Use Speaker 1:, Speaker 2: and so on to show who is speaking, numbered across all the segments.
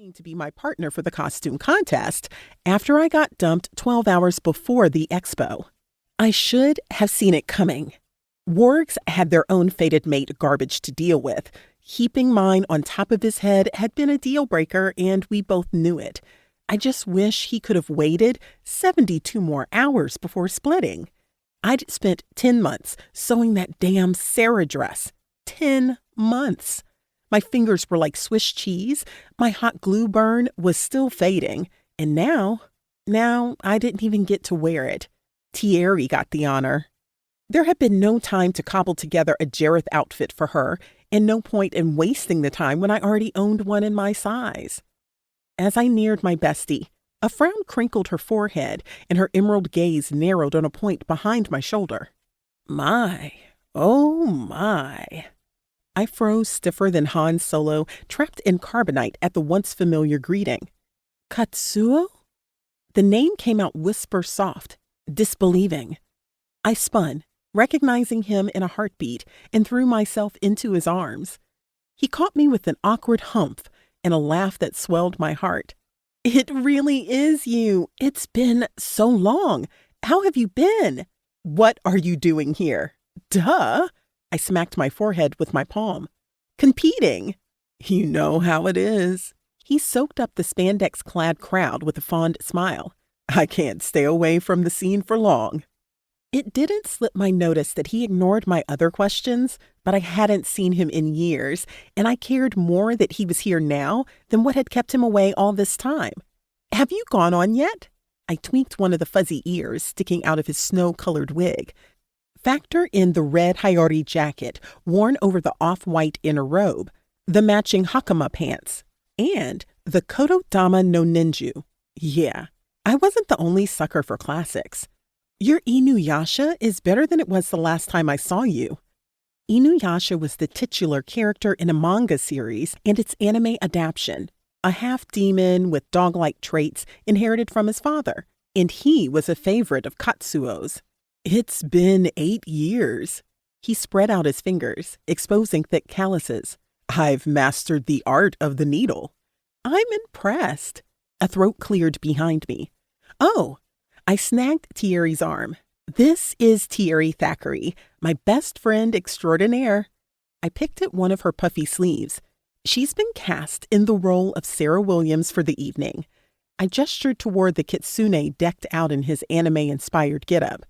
Speaker 1: agreeing to be my partner for the costume contest after I got dumped 12 hours before the expo. I should have seen it coming. Wargs had their own fated mate garbage to deal with. Heaping mine on top of his head had been a deal breaker, and we both knew it. I just wish he could have waited 72 more hours before splitting. I'd spent 10 months sewing that damn Sarah dress. 10 months. My fingers were like Swiss cheese. My hot glue burn was still fading. And now I didn't even get to wear it. Thierry got the honor. There had been no time to cobble together a Jareth outfit for her, and no point in wasting the time when I already owned one in my size. As I neared my bestie, a frown crinkled her forehead, and her emerald gaze narrowed on a point behind my shoulder. My, oh my. I froze stiffer than Han Solo, trapped in carbonite at the once familiar greeting. Katsuo? The name came out whisper soft, disbelieving. I spun, recognizing him in a heartbeat, and threw myself into his arms. He caught me with an awkward humph and a laugh that swelled my heart. It really is you. It's been so long. How have you been? What are you doing here? Duh. I smacked my forehead with my palm. Competing. You know how it is. He soaked up the spandex-clad crowd with a fond smile. I can't stay away from the scene for long. It didn't slip my notice that he ignored my other questions, but I hadn't seen him in years, and I cared more that he was here now than what had kept him away all this time. Have you gone on yet? I tweaked one of the fuzzy ears sticking out of his snow-colored wig. Factor in the red Hayori jacket worn over the off-white inner robe, the matching hakama pants, and the Kododama no Ninju. Yeah, I wasn't the only sucker for classics. Your Inuyasha is better than it was the last time I saw you. Inuyasha was the titular character in a manga series and its anime adaptation, a half-demon with dog-like traits inherited from his father, and he was a favorite of Katsuo's. It's been 8 years. He spread out his fingers, exposing thick calluses. I've mastered the art of the needle. I'm impressed. A throat cleared behind me. Oh, I snagged Thierry's arm. This is Thierry Thackeray, my best friend extraordinaire. I picked at one of her puffy sleeves. She's been cast in the role of Sarah Williams for the evening. I gestured toward the Kitsune decked out in his anime-inspired getup.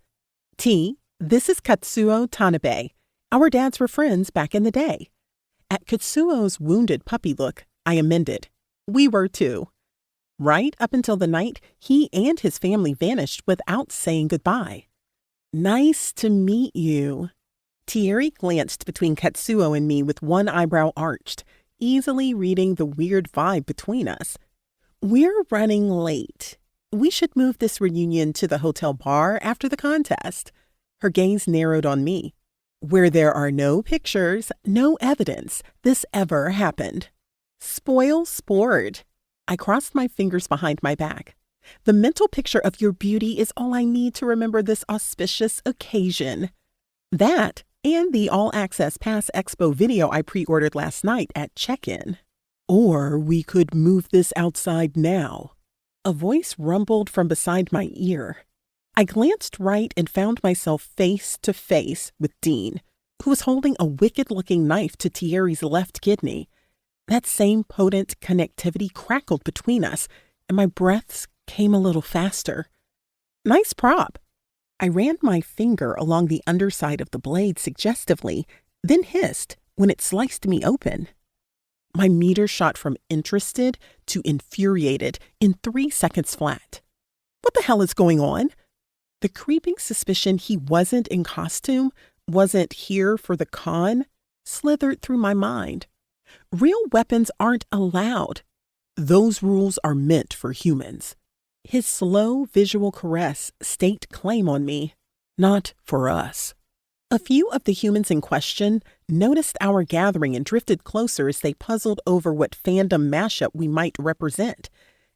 Speaker 1: T, this is Katsuo Tanabe. Our dads were friends back in the day. At Katsuo's wounded puppy look, I amended. We were too. Right up until the night he and his family vanished without saying goodbye. Nice to meet you. Thierry glanced between Katsuo and me with one eyebrow arched, easily reading the weird vibe between us. We're running late. We should move this reunion to the hotel bar after the contest. Her gaze narrowed on me. Where there are no pictures, no evidence this ever happened. Spoil sport. I crossed my fingers behind my back. The mental picture of your beauty is all I need to remember this auspicious occasion. That and the all-access Pass Expo video I pre-ordered last night at check-in. Or we could move this outside now. A voice rumbled from beside my ear. I glanced right and found myself face to face with Dean, who was holding a wicked-looking knife to Thierry's left kidney. That same potent connectivity crackled between us, and my breaths came a little faster. Nice prop. I ran my finger along the underside of the blade suggestively, then hissed when it sliced me open. My meter shot from interested to infuriated in 3 seconds flat. What the hell is going on? The creeping suspicion he wasn't in costume, wasn't here for the con, slithered through my mind. Real weapons aren't allowed. Those rules are meant for humans. His slow visual caress staked claim on me, not for us. A few of the humans in question noticed our gathering and drifted closer as they puzzled over what fandom mashup we might represent.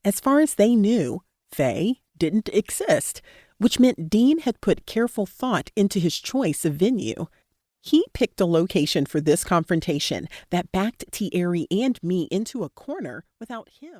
Speaker 1: As far as they knew, Fae didn't exist, which meant Dean had put careful thought into his choice of venue. He picked a location for this confrontation that backed Thierry and me into a corner without him.